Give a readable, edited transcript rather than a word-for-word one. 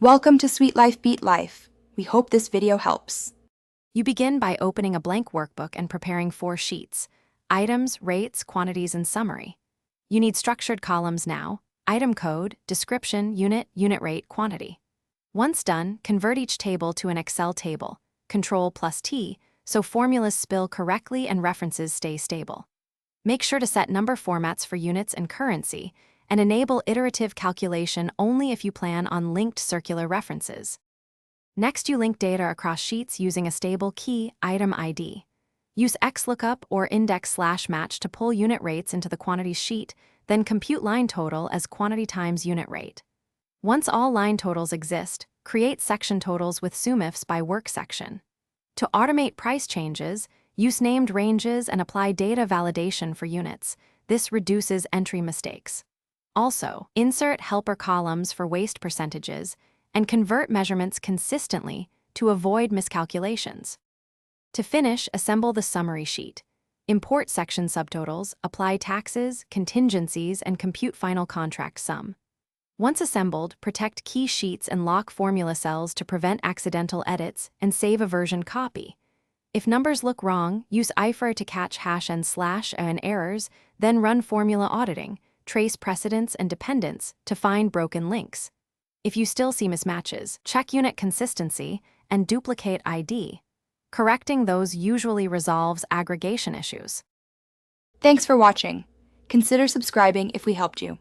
Welcome to Sweet Life Beat Life. We hope this video helps. You begin by opening a blank workbook and preparing 4 sheets: items, rates, quantities, and summary. You need structured columns now: item code, description, unit, unit rate, quantity. Once done, convert each table to an Excel table, Ctrl+T, so formulas spill correctly and references stay stable. Make sure to set number formats for units and currency, and enable iterative calculation only if you plan on linked circular references. Next, you link data across sheets using a stable key, item ID. Use XLOOKUP or index/match to pull unit rates into the quantities sheet, then compute line total as quantity times unit rate. Once all line totals exist, create section totals with SUMIFs by work section. To automate price changes, use named ranges and apply data validation for units. This reduces entry mistakes. Also, insert helper columns for waste percentages and convert measurements consistently to avoid miscalculations. To finish, assemble the summary sheet. Import section subtotals, apply taxes, contingencies, and compute final contract sum. Once assembled, protect key sheets and lock formula cells to prevent accidental edits and save a version copy. If numbers look wrong, use IFR to catch # and errors, then run formula auditing. Trace precedents and dependents to find broken links. If you still see mismatches, check unit consistency and duplicate ID. Correcting those usually resolves aggregation issues. Thanks for watching. Consider subscribing if we helped you.